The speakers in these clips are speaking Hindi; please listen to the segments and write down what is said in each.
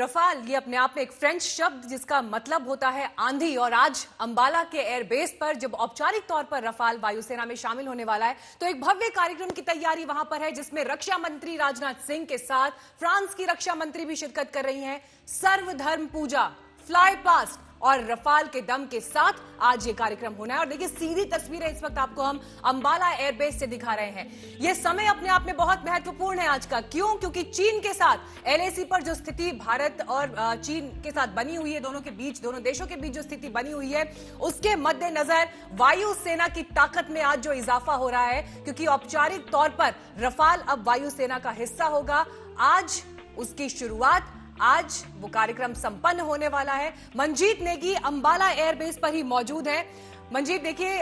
रफाल ये अपने आप में एक फ्रेंच शब्द जिसका मतलब होता है आंधी। और आज अंबाला के एयरबेस पर जब औपचारिक तौर पर रफाल वायुसेना में शामिल होने वाला है तो एक भव्य कार्यक्रम की तैयारी वहां पर है, जिसमें रक्षा मंत्री राजनाथ सिंह के साथ फ्रांस की रक्षा मंत्री भी शिरकत कर रही हैं। सर्वधर्म पूजा, फ्लाई पास्ट और रफाल के दम के साथ आज ये कार्यक्रम होना है। और देखिए सीधी तस्वीरें इस वक्त आपको हम अंबाला एयरबेस से दिखा रहे हैं। ये समय अपने आप में बहुत महत्वपूर्ण है आज का। क्यों? क्योंकि चीन के साथ एलएसी पर जो स्थिति भारत और चीन के साथ बनी हुई है, दोनों के बीच, दोनों देशों के बीच जो स्थिति बनी हुई है, उसके मद्देनजर वायुसेना की ताकत में आज जो इजाफा हो रहा है, क्योंकि औपचारिक तौर पर रफाल अब वायुसेना का हिस्सा होगा। आज उसकी शुरुआत, आज वो कार्यक्रम संपन्न होने वाला है। मंजीत नेगी अंबाला एयरबेस पर ही मौजूद है। मंजीत, देखिए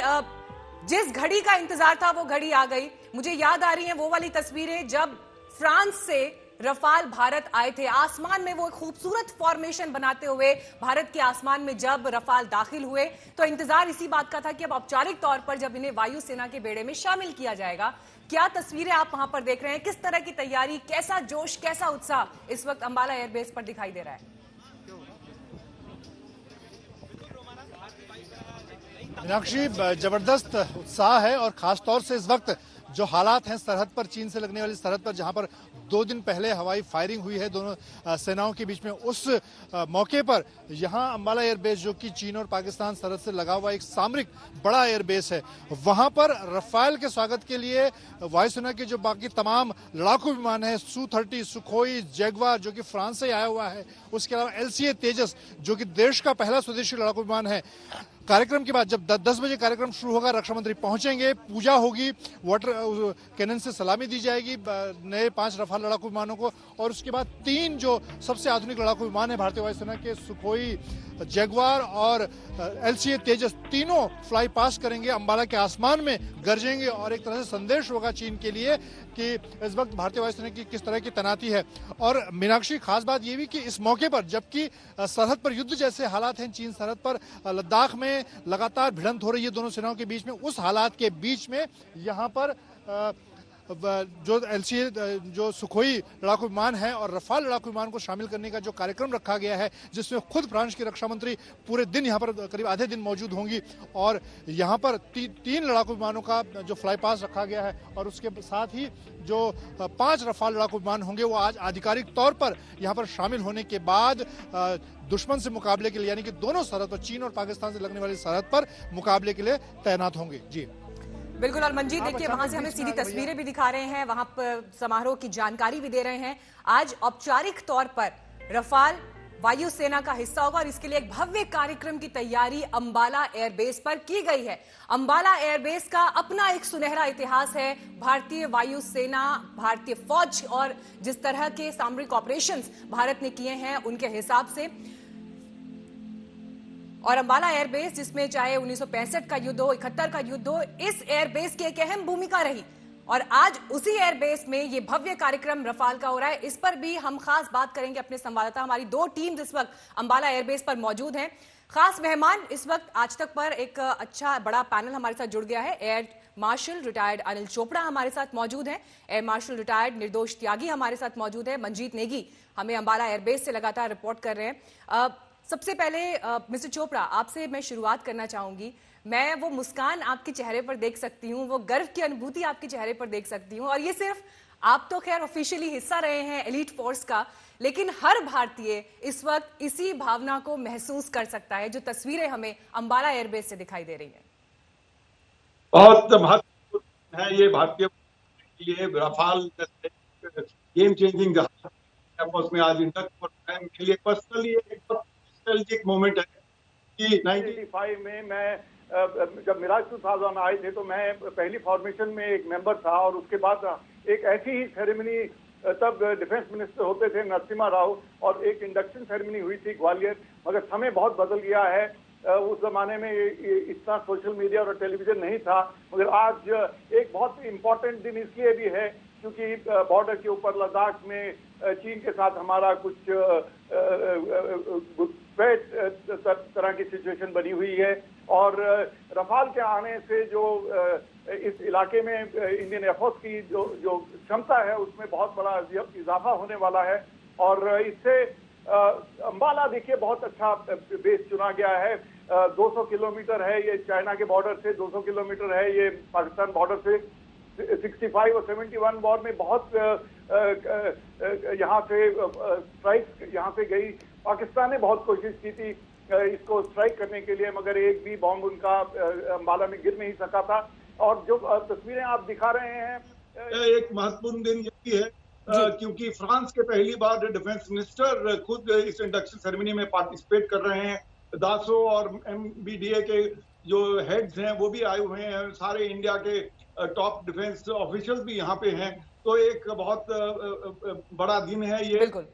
जिस घड़ी का इंतजार था वो घड़ी आ गई। मुझे याद आ रही है वो वाली तस्वीरें जब फ्रांस से रफाल भारत आए थे। आसमान में वो खूबसूरत फॉर्मेशन बनाते हुए भारत के आसमान में जब रफाल दाखिल हुए तो इंतजार इसी बात का था कि अब औपचारिक तौर पर जब इन्हें वायुसेना के बेड़े में शामिल किया जाएगा। क्या तस्वीरें आप वहां पर देख रहे हैं? किस तरह की तैयारी, कैसा जोश, कैसा उत्साह इस वक्त अंबाला एयरबेस पर दिखाई दे रहा है? मीनाक्षी, जबरदस्त उत्साह है और खास तौर से इस वक्त जो हालात हैं सरहद पर, चीन से लगने वाली सरहद पर, जहां पर 2 दिन पहले हवाई फायरिंग हुई है दोनों सेनाओं के बीच में, उस मौके पर यहां अंबाला एयरबेस, जो कि चीन और पाकिस्तान सरहद से लगा हुआ एक सामरिक बड़ा एयरबेस है, वहां पर रफाल के स्वागत के लिए वायुसेना के जो बाकी तमाम लड़ाकू विमान है, Su-30, सुखोई, जैगवार जो कि फ्रांस से आया हुआ है, उसके अलावा LCA तेजस जो कि देश का पहला स्वदेशी लड़ाकू विमान है। कार्यक्रम के बाद जब 10 बजे कार्यक्रम शुरू होगा, रक्षा मंत्री पहुंचेंगे, पूजा होगी, वाटर कैनन से सलामी दी जाएगी नए 5 रफाल लड़ाकू विमानों को, और उसके बाद 3 जो सबसे आधुनिक लड़ाकू विमान है भारतीय वायुसेना के, सुखोई, जैगवार और LCA तेजस, तीनों फ्लाई पास करेंगे, अंबाला के आसमान में गरजेंगे और एक तरह से संदेश होगा चीन के लिए कि इस वक्त भारतीय वायुसेना की किस तरह की तैनाती है। और मीनाक्षी, खास बात यह भी कि इस मौके पर जबकि सरहद पर युद्ध जैसे हालात हैं, चीन सरहद पर लद्दाख में लगातार भिड़ंत हो रही है दोनों सेनाओं के बीच में, उस हालात के बीच में यहां पर जो LCA, जो सुखोई लड़ाकू विमान है और रफाल लड़ाकू विमान को शामिल करने का जो कार्यक्रम रखा गया है, जिसमें खुद फ्रांस की रक्षा मंत्री पूरे दिन यहां पर करीब आधे दिन मौजूद होंगी, और यहां पर 3 लड़ाकू विमानों का जो फ्लाई पास रखा गया है, और उसके साथ ही जो 5 रफाल लड़ाकू विमान होंगे वो आज आधिकारिक तौर पर यहां पर शामिल होने के बाद दुश्मन से मुकाबले के लिए, यानी कि दोनों सरहद पर, चीन और पाकिस्तान से लगने वाली सरहद पर मुकाबले के लिए तैनात होंगे। जी बिल्कुल। और मंजीत, देखिए वहां से हमें सीधी तस्वीरें भी दिखा रहे हैं, वहां पर समारोह की जानकारी भी दे रहे हैं। आज औपचारिक तौर पर रफाल वायुसेना का हिस्सा होगा और इसके लिए एक भव्य कार्यक्रम की तैयारी अंबाला एयरबेस पर की गई है। अंबाला एयरबेस का अपना एक सुनहरा इतिहास है। भारतीय वायुसेना, भारतीय फौज और जिस तरह के सामरिक ऑपरेशंस भारत ने किए हैं उनके हिसाब से, और अंबाला एयरबेस जिसमें चाहे 1965 का युद्ध हो, 71 का युद्ध हो, इस एयरबेस की एक अहम भूमिका रही। और आज उसी एयरबेस में ये भव्य कार्यक्रम रफाल का हो रहा है। इस पर भी हम खास बात करेंगे अपने संवाददाता, हमारी 2 टीम्स इस वक्त अंबाला एयरबेस पर मौजूद हैं। खास मेहमान इस वक्त आज तक पर एक अच्छा बड़ा पैनल हमारे साथ जुड़ गया है। Air marshal retired Anil Chopra हमारे साथ मौजूद हैं, एयर मार्शल रिटायर्ड निर्दोष त्यागी हमारे साथ मौजूद है, मंजीत नेगी हमें अंबाला एयरबेस से लगातार रिपोर्ट कर रहे हैं। सबसे पहले मिस्टर चोपड़ा, आपसे मैं शुरुआत करना चाहूंगी। मैं वो मुस्कान आपके चेहरे पर देख सकती हूँ, वो गर्व की अनुभूति आपके चेहरे पर देख सकती हूँ, और ये सिर्फ आप तो खैर ऑफिशियली हिस्सा रहे हैं एलीट फोर्स का, लेकिन हर भारतीय इस वक्त इसी भावना को महसूस कर सकता है जो तस्वीरें हमें अंबाला एयरबेस से दिखाई दे रही हैं। बहुत महत्वपूर्ण है ये भारतीय के लिए। रफाल गेम चेंजिंग में आज मेरे लिए पर्सनली एक नॉस्टैल्जिक मोमेंट है कि 1985 में मैं जब मिराज 2000 आए थे तो मैं पहली फॉर्मेशन में एक मेंबर था, और उसके बाद एक ऐसी ही सेरेमनी, तब डिफेंस मिनिस्टर होते थे नरसिम्हा राव, और एक इंडक्शन सेरेमनी हुई थी ग्वालियर। मगर समय बहुत बदल गया है। उस जमाने में इतना सोशल मीडिया और टेलीविजन नहीं था, मगर आज एक बहुत इंपॉर्टेंट दिन इसलिए भी है क्योंकि बॉर्डर के ऊपर लद्दाख में चीन के साथ हमारा कुछ तरह की सिचुएशन बनी हुई है, और रफाल के आने से जो इस इलाके में इंडियन एयरफोर्स की जो क्षमता है उसमें बहुत बड़ा इजाफा होने वाला है। और इससे अंबाला देखिए बहुत अच्छा बेस चुना गया है। 200 किलोमीटर है ये चाइना के बॉर्डर से, 200 किलोमीटर है ये पाकिस्तान बॉर्डर से। 65 और 71 वॉर में बहुत यहाँ से स्ट्राइक यहाँ से गई। पाकिस्तान ने बहुत कोशिश की थी इसको स्ट्राइक करने के लिए, मगर एक भी बॉम्ब उनका अंबाला में गिर नहीं सका था। और जो तस्वीरें आप दिखा रहे हैं, एक महत्वपूर्ण दिन ये भी है क्योंकि फ्रांस के पहली बार डिफेंस मिनिस्टर खुद इस इंडक्शन सेरेमनी में पार्टिसिपेट कर रहे हैं। दासो और MBDA के जो हेड्स हैं वो भी आए हुए हैं, सारे इंडिया के टॉप डिफेंस ऑफिशियल्स भी यहाँ पे हैं। तो एक बहुत बड़ा दिन है ये। बिल्कुल।